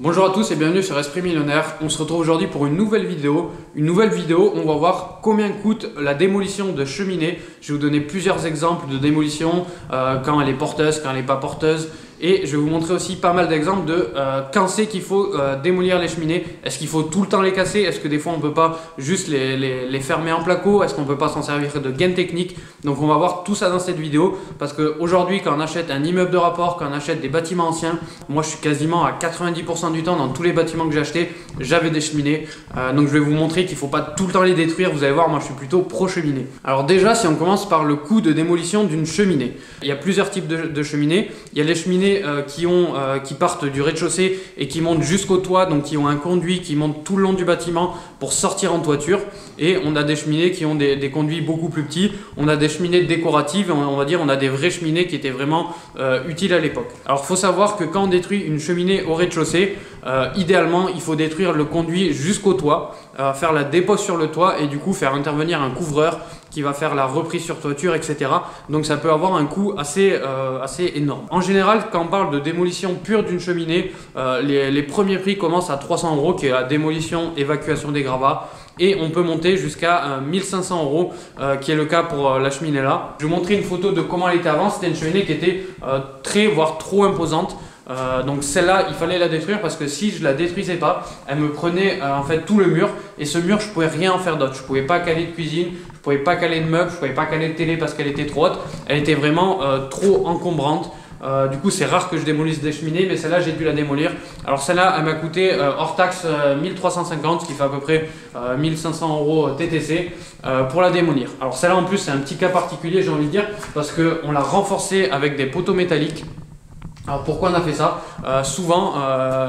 Bonjour à tous et bienvenue sur Esprit Millionnaire. On se retrouve aujourd'hui pour une nouvelle vidéo. On va voir combien coûte la démolition de cheminée. Je vais vous donner plusieurs exemples de démolition, quand elle est porteuse, quand elle n'est pas porteuse. Et je vais vous montrer aussi pas mal d'exemples de quand c'est qu'il faut démolir les cheminées. Est-ce qu'il faut tout le temps les casser? Est-ce que des fois on ne peut pas juste les fermer en placo? Est-ce qu'on ne peut pas s'en servir de gain technique? Donc on va voir tout ça dans cette vidéo. Parce qu'aujourd'hui quand on achète un immeuble de rapport, quand on achète des bâtiments anciens, moi je suis quasiment à 90% du temps dans tous les bâtiments que j'ai achetés, j'avais des cheminées. Donc je vais vous montrer qu'il ne faut pas tout le temps les détruire. Vous allez voir, moi je suis plutôt pro cheminée. Alors déjà, si on commence par le coût de démolition d'une cheminée. Il y a plusieurs types de cheminées. Il y a les cheminées qui partent du rez-de-chaussée et qui montent jusqu'au toit, donc qui ont un conduit qui monte tout le long du bâtiment pour sortir en toiture. Et on a des cheminées qui ont des conduits beaucoup plus petits. On a des cheminées décoratives, on va dire on a des vraies cheminées qui étaient vraiment utiles à l'époque. Alors il faut savoir que quand on détruit une cheminée au rez-de-chaussée, idéalement il faut détruire le conduit jusqu'au toit, faire la dépose sur le toit et du coup faire intervenir un couvreur qui va faire la reprise sur toiture, etc. Donc ça peut avoir un coût assez énorme. En général, quand on parle de démolition pure d'une cheminée, les premiers prix commencent à 300 €, qui est la démolition, évacuation des gravats. Et on peut monter jusqu'à 1500 €, qui est le cas pour la cheminée là. Je vais vous montrer une photo de comment elle était avant. C'était une cheminée qui était très, voire trop imposante. Donc celle-là, il fallait la détruire parce que si je la détruisais pas, elle me prenait en fait tout le mur. Et ce mur, je pouvais rien en faire d'autre. Je pouvais pas caler de cuisine, je pouvais pas caler de meubles, je pouvais pas caler de télé parce qu'elle était trop haute. Elle était vraiment trop encombrante. Du coup, c'est rare que je démolisse des cheminées, mais celle-là, j'ai dû la démolir. Alors celle-là, elle m'a coûté hors taxe 1350, ce qui fait à peu près 1500 € TTC pour la démolir. Alors celle-là, en plus, c'est un petit cas particulier, j'ai envie de dire, parce qu'on l'a renforcée avec des poteaux métalliques. Alors pourquoi on a fait ça? Souvent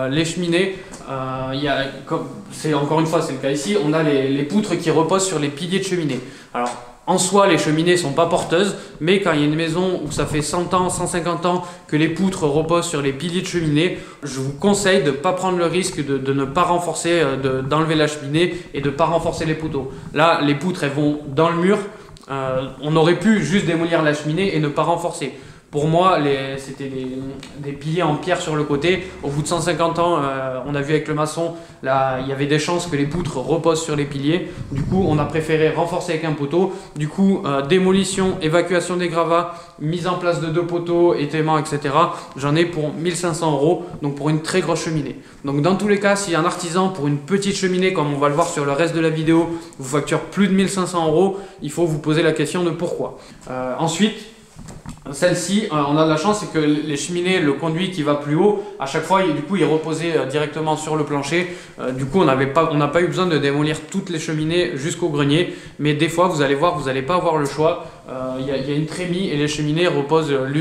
les cheminées, encore une fois c'est le cas ici, on a les poutres qui reposent sur les piliers de cheminée. Alors en soi les cheminées ne sont pas porteuses, mais quand il y a une maison où ça fait 100 ans, 150 ans que les poutres reposent sur les piliers de cheminée, je vous conseille de ne pas prendre le risque de ne pas renforcer, d'enlever la cheminée et de ne pas renforcer les poteaux. Là les poutres elles vont dans le mur, on aurait pu juste démolir la cheminée et ne pas renforcer. Pour moi, c'était des piliers en pierre sur le côté. Au bout de 150 ans, on a vu avec le maçon, là, il y avait des chances que les poutres reposent sur les piliers. Du coup, on a préféré renforcer avec un poteau. Du coup, démolition, évacuation des gravats, mise en place de 2 poteaux, étaiement, etc. J'en ai pour 1500 €, donc pour une très grosse cheminée. Donc dans tous les cas, si un artisan pour une petite cheminée, comme on va le voir sur le reste de la vidéo, vous facture plus de 1500 €, il faut vous poser la question de pourquoi. Ensuite, celle-ci, on a de la chance, c'est que les cheminées, le conduit qui va plus haut, à chaque fois, du coup, il reposait directement sur le plancher. Du coup, on n'a pas eu besoin de démolir toutes les cheminées jusqu'au grenier. Mais des fois, vous allez voir, vous n'allez pas avoir le choix. Il y a une trémie et les cheminées reposent les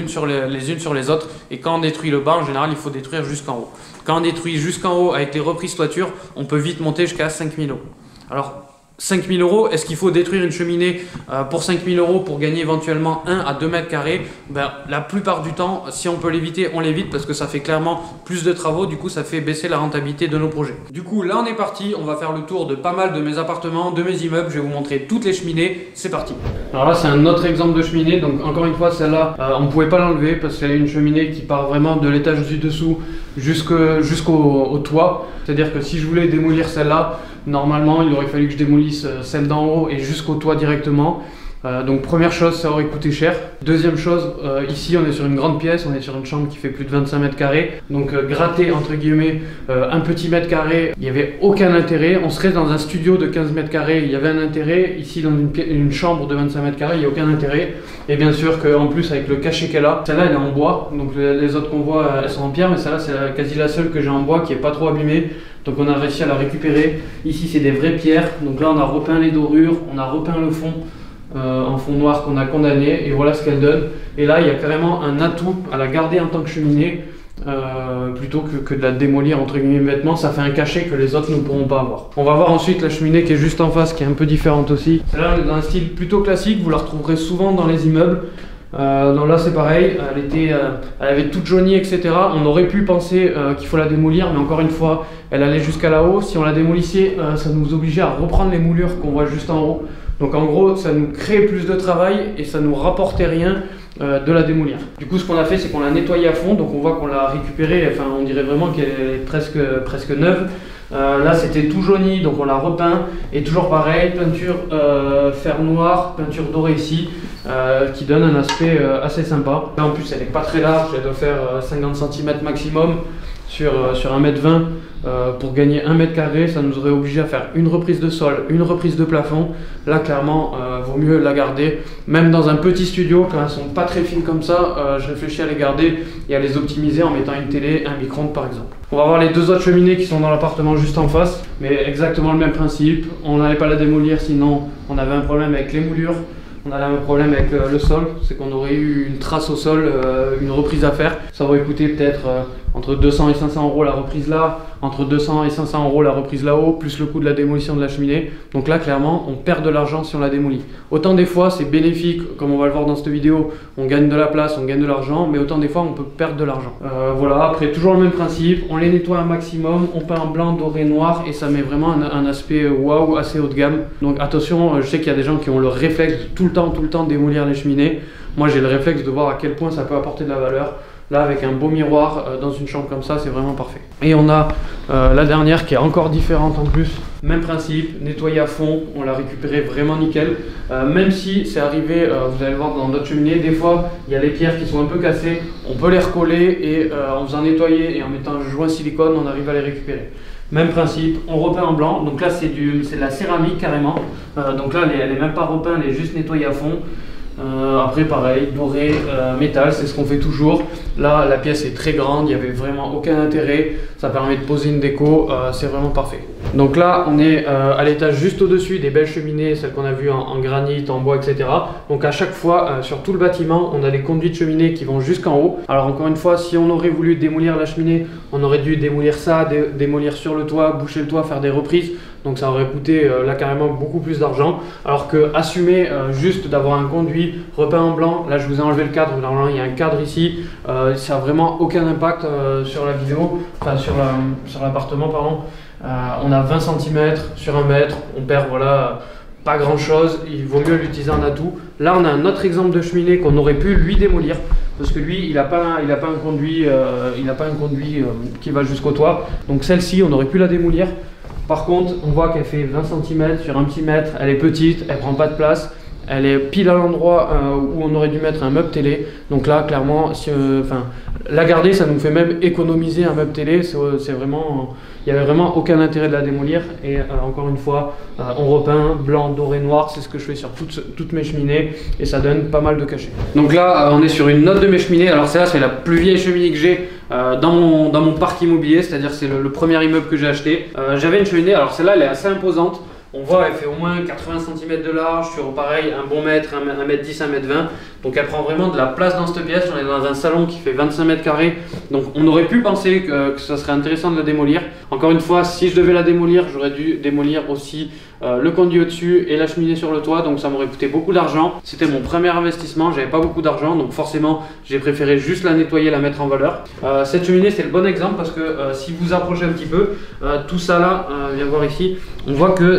unes sur les autres. Et quand on détruit le bas, en général, il faut détruire jusqu'en haut. Quand on détruit jusqu'en haut avec les reprises toiture, on peut vite monter jusqu'à 5000 €. Alors, 5000 €, est-ce qu'il faut détruire une cheminée pour 5000 € pour gagner éventuellement 1 à 2 mètres carrés? La plupart du temps, si on peut l'éviter, on l'évite parce que ça fait clairement plus de travaux, du coup ça fait baisser la rentabilité de nos projets. Du coup là on est parti, on va faire le tour de pas mal de mes appartements, de mes immeubles, je vais vous montrer toutes les cheminées, c'est parti. Alors là c'est un autre exemple de cheminée, donc encore une fois celle-là on ne pouvait pas l'enlever parce qu'elle est une cheminée qui part vraiment de l'étage du dessous jusqu'au toit. C'est-à-dire que si je voulais démolir celle-là, normalement il aurait fallu que je démolisse celle d'en haut et jusqu'au toit directement. Donc première chose, ça aurait coûté cher. Deuxième chose, ici on est sur une grande pièce, on est sur une chambre qui fait plus de 25 mètres carrés. Donc gratter entre guillemets un petit mètre carré, il n'y avait aucun intérêt. On serait dans un studio de 15 mètres carrés, il y avait un intérêt. Ici dans une chambre de 25 mètres carrés, il n'y a aucun intérêt. Et bien sûr qu'en plus avec le cachet qu'elle a, celle-là elle est en bois. Donc les autres qu'on voit elles sont en pierre, mais celle-là c'est quasi la seule que j'ai en bois qui n'est pas trop abîmée. Donc on a réussi à la récupérer. Ici c'est des vraies pierres. Donc là on a repeint les dorures, on a repeint le fond. En fond noir qu'on a condamné et voilà ce qu'elle donne. Et là il y a carrément un atout à la garder en tant que cheminée plutôt que de la démolir entre guillemets bêtement. Ça fait un cachet que les autres ne pourront pas avoir. On va voir ensuite la cheminée qui est juste en face, qui est un peu différente aussi. Celle-là elle est dans un style plutôt classique, vous la retrouverez souvent dans les immeubles. Donc là c'est pareil, elle avait toute jaunie, etc. On aurait pu penser qu'il faut la démolir, mais encore une fois elle allait jusqu'à là-haut. Si on la démolissait, ça nous obligeait à reprendre les moulures qu'on voit juste en haut. Donc en gros ça nous crée plus de travail et ça nous rapportait rien de la démolir. Du coup, ce qu'on a fait, c'est qu'on l'a nettoyée à fond, donc on voit qu'on l'a récupérée, enfin on dirait vraiment qu'elle est presque neuve. Là c'était tout jauni, donc on l'a repeint, et toujours pareil, peinture fer noir, peinture dorée ici, qui donne un aspect assez sympa. Là en plus elle n'est pas très large, elle doit faire 50 cm maximum sur 1,20 m. Pour gagner 1 mètre carré, ça nous aurait obligé à faire une reprise de sol, une reprise de plafond. Là clairement, vaut mieux la garder. Même dans un petit studio, quand elles sont pas très fines comme ça, je réfléchis à les garder et à les optimiser en mettant une télé, un micro-ondes par exemple. On va voir les deux autres cheminées qui sont dans l'appartement juste en face, mais exactement le même principe. On n'allait pas la démolir, sinon on avait un problème avec les moulures. On a le même problème avec le sol, c'est qu'on aurait eu une trace au sol, une reprise à faire. Ça aurait coûté peut-être entre 200 et 500 € la reprise là, entre 200 et 500 € la reprise là-haut, plus le coût de la démolition de la cheminée. Donc là, clairement, on perd de l'argent si on la démolit. Autant des fois, c'est bénéfique, comme on va le voir dans cette vidéo, on gagne de la place, on gagne de l'argent, mais autant des fois, on peut perdre de l'argent. Voilà, après, toujours le même principe, on les nettoie un maximum, on peint en blanc, doré, noir, et ça met vraiment un aspect waouh, assez haut de gamme. Donc attention, je sais qu'il y a des gens qui ont le réflexe de tout le temps démolir les cheminées. Moi, j'ai le réflexe de voir à quel point ça peut apporter de la valeur. Là, avec un beau miroir dans une chambre comme ça, c'est vraiment parfait. Et on a la dernière qui est encore différente en plus. Même principe, nettoyé à fond, on l'a récupéré vraiment nickel. Même si c'est arrivé, vous allez le voir dans d'autres cheminées, des fois, il y a les pierres qui sont un peu cassées. On peut les recoller et en faisant nettoyer et en mettant un joint silicone, on arrive à les récupérer. Même principe, on repeint en blanc. Donc là, c'est de la céramique carrément. Donc là, elle n'est même pas repeinte, elle est juste nettoyée à fond. Après pareil, doré, métal, c'est ce qu'on fait toujours. Là la pièce est très grande, il n'y avait vraiment aucun intérêt. Ça permet de poser une déco, c'est vraiment parfait. Donc là on est à l'étage juste au dessus des belles cheminées, celles qu'on a vues en granit, en bois, etc. Donc à chaque fois sur tout le bâtiment on a des conduits de cheminée qui vont jusqu'en haut. Alors encore une fois, si on aurait voulu démolir la cheminée, on aurait dû démolir ça, démolir sur le toit, boucher le toit, faire des reprises. Donc ça aurait coûté là carrément beaucoup plus d'argent. Alors que assumer juste d'avoir un conduit repeint en blanc, là je vous ai enlevé le cadre, normalement il y a un cadre ici, ça n'a vraiment aucun impact sur la vidéo, enfin sur l'appartement pardon. On a 20 cm sur 1 mètre, on perd voilà pas grand chose, il vaut mieux l'utiliser en atout. Là on a un autre exemple de cheminée qu'on aurait pu lui démolir, parce que lui il n'a pas un conduit, qui va jusqu'au toit. Donc celle-ci on aurait pu la démolir. Par contre, on voit qu'elle fait 20 cm sur 1 petit mètre, elle est petite, elle prend pas de place, elle est pile à l'endroit où on aurait dû mettre un meuble télé. Donc là, clairement, si, la garder, ça nous fait même économiser un meuble télé. C'est vraiment, il n'y avait vraiment aucun intérêt de la démolir. Et encore une fois, on repeint blanc, doré, noir. C'est ce que je fais sur toutes mes cheminées et ça donne pas mal de cachet. Donc là, on est sur une autre de mes cheminées. Alors celle-là, c'est la plus vieille cheminée que j'ai dans mon parc immobilier, c'est-à-dire c'est le premier immeuble que j'ai acheté. J'avais une cheminée, alors celle-là, elle est assez imposante. On voit, elle fait au moins 80 cm de large sur pareil un bon mètre, 1m10, 1m20. Donc elle prend vraiment de la place dans cette pièce. On est dans un salon qui fait 25 mètres carrés. Donc on aurait pu penser que ça serait intéressant de la démolir. Encore une fois, si je devais la démolir, j'aurais dû démolir aussi le conduit au-dessus et la cheminée sur le toit. Donc ça m'aurait coûté beaucoup d'argent. C'était mon premier investissement, j'avais pas beaucoup d'argent. Donc forcément, j'ai préféré juste la nettoyer, la mettre en valeur. Cette cheminée, c'est le bon exemple parce que si vous approchez un petit peu, tout ça là, viens voir ici, on voit que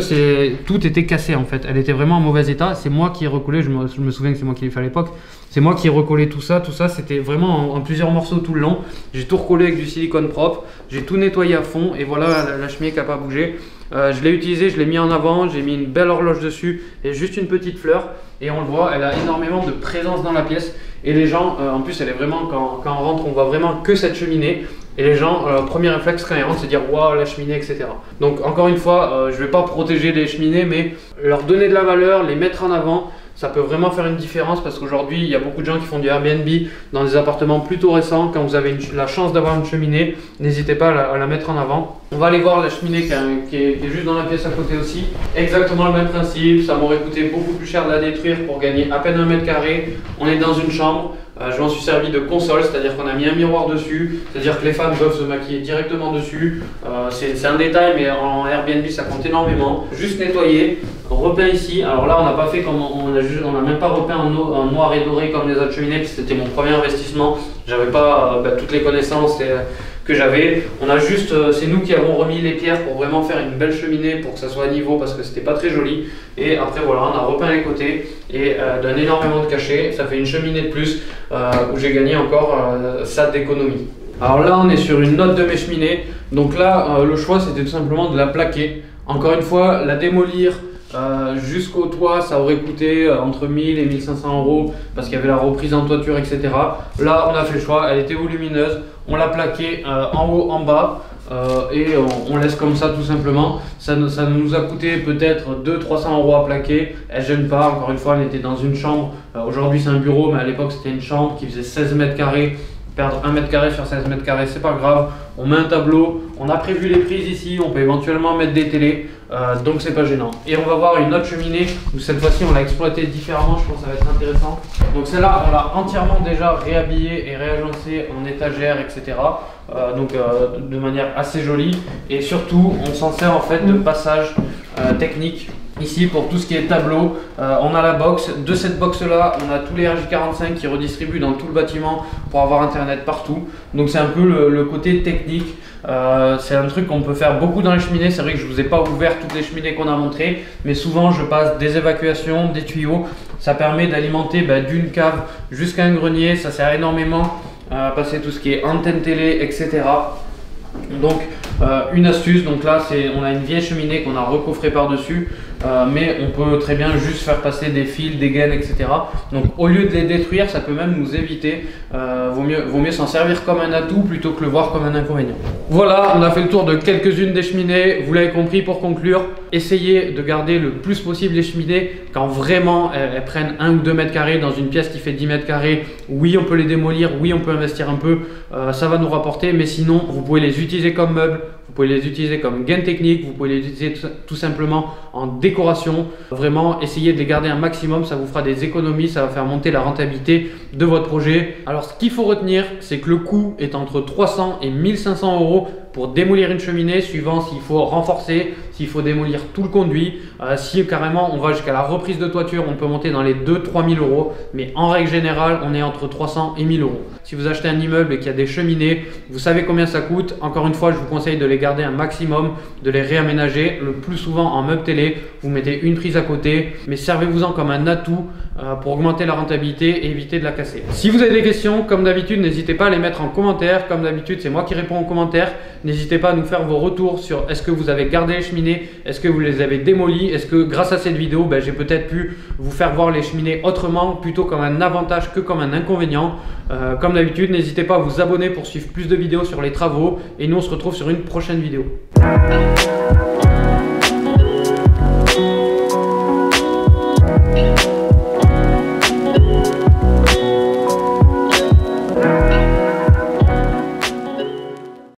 tout était cassé en fait. Elle était vraiment en mauvais état. C'est moi qui ai recollé, je me souviens que c'est moi qui l'ai fait à l'époque. C'est moi qui ai recollé tout ça c'était vraiment en plusieurs morceaux tout le long. J'ai tout recollé avec du silicone propre, j'ai tout nettoyé à fond et voilà la cheminée qui n'a pas bougé. Je l'ai utilisé, je l'ai mis en avant, j'ai mis une belle horloge dessus et juste une petite fleur. Et on le voit, elle a énormément de présence dans la pièce. Et les gens, en plus elle est vraiment, quand on rentre, on voit vraiment que cette cheminée. Et les gens, premier réflexe quand ils rentrent, c'est dire waouh la cheminée, etc. Donc encore une fois, je ne vais pas protéger les cheminées, mais leur donner de la valeur, les mettre en avant. Ça peut vraiment faire une différence parce qu'aujourd'hui, il y a beaucoup de gens qui font du Airbnb dans des appartements plutôt récents. Quand vous avez la chance d'avoir une cheminée, n'hésitez pas à la mettre en avant. On va aller voir la cheminée qui est juste dans la pièce à côté aussi. Exactement le même principe, ça m'aurait coûté beaucoup plus cher de la détruire pour gagner à peine 1 mètre carré. On est dans une chambre. Je m'en suis servi de console, c'est-à-dire qu'on a mis un miroir dessus, c'est-à-dire que les femmes peuvent se maquiller directement dessus. C'est un détail, mais en Airbnb ça compte énormément. Juste nettoyer, repeint ici. Alors là, on n'a pas fait comme on n'a même pas repeint en noir et doré comme les autres cheminées, puis c'était mon premier investissement. J'avais pas toutes les connaissances que j'avais. On a juste, c'est nous qui avons remis les pierres pour vraiment faire une belle cheminée pour que ça soit à niveau parce que c'était pas très joli. Et après voilà, on a repeint les côtés et donne énormément de cachet. Ça fait une cheminée de plus où j'ai gagné encore ça d'économie. Alors là, on est sur une note de mes cheminées. Donc là, le choix c'était tout simplement de la plaquer. Encore une fois, la démolir jusqu'au toit, ça aurait coûté entre 1000 et 1500 euros parce qu'il y avait la reprise en toiture, etc. Là, on a fait le choix, elle était volumineuse, on l'a plaquée en haut, en bas et on laisse comme ça tout simplement. Ça nous a coûté peut-être 200-300 euros à plaquer, elle gêne pas. Encore une fois, elle était dans une chambre. Aujourd'hui, c'est un bureau, mais à l'époque, c'était une chambre qui faisait 16 mètres carrés. Perdre 1 mètre carré sur 16 mètres carrés, c'est pas grave. On met un tableau, on a prévu les prises ici, on peut éventuellement mettre des télés, donc c'est pas gênant. Et on va voir une autre cheminée où cette fois-ci on l'a exploité différemment, je pense que ça va être intéressant. Donc celle-là, on l'a entièrement déjà réhabillée et réagencée en étagère, etc. De manière assez jolie. Et surtout, on s'en sert en fait de passage technique. Ici, pour tout ce qui est tableau, on a la box. De cette box là, on a tous les RJ45 qui redistribuent dans tout le bâtiment pour avoir internet partout. Donc c'est un peu le côté technique. C'est un truc qu'on peut faire beaucoup dans les cheminées. C'est vrai que je ne vous ai pas ouvert toutes les cheminées qu'on a montrées, mais souvent je passe des évacuations, des tuyaux. Ça permet d'alimenter d'une cave jusqu'à un grenier. Ça sert énormément à passer tout ce qui est antenne télé, etc. Donc une astuce, donc là on a une vieille cheminée qu'on a recoffrée par dessus, mais on peut très bien juste faire passer des fils, des gaines, etc. Donc au lieu de les détruire, ça peut même nous éviter. Vaut mieux s'en servir comme un atout plutôt que le voir comme un inconvénient. Voilà, on a fait le tour de quelques-unes des cheminées. Vous l'avez compris, pour conclure, essayez de garder le plus possible les cheminées quand vraiment elles prennent 1 ou 2 mètres carrés dans une pièce qui fait 10 mètres carrés. Oui, on peut les démolir, oui, on peut investir un peu, ça va nous rapporter, mais sinon vous pouvez les utiliser comme meubles, vous pouvez les utiliser comme gain technique, vous pouvez les utiliser tout simplement en décoration. Vraiment, essayez de les garder un maximum, ça vous fera des économies, ça va faire monter la rentabilité de votre projet. Alors ce qu'il faut retenir, c'est que le coût est entre 300 et 1500 euros pour démolir une cheminée, suivant s'il faut renforcer, s'il faut démolir tout le conduit. Si carrément on va jusqu'à la reprise de toiture, on peut monter dans les 2-3 000 euros, mais en règle générale, on est entre 300 et 1000 euros. Si vous achetez un immeuble et qu'il y a des cheminées, vous savez combien ça coûte. Encore une fois, je vous conseille de les garder un maximum, de les réaménager, le plus souvent en meuble télé. Vous mettez une prise à côté, mais servez-vous-en comme un atout pour augmenter la rentabilité et éviter de la casser. Si vous avez des questions, comme d'habitude, n'hésitez pas à les mettre en commentaire. Comme d'habitude, c'est moi qui réponds aux commentaires. N'hésitez pas à nous faire vos retours sur est-ce que vous avez gardé les cheminées, est-ce que vous les avez démolies, est-ce que grâce à cette vidéo, j'ai peut-être pu vous faire voir les cheminées autrement, plutôt comme un avantage que comme un inconvénient. Comme d'habitude, n'hésitez pas à vous abonner pour suivre plus de vidéos sur les travaux et nous on se retrouve sur une prochaine vidéo.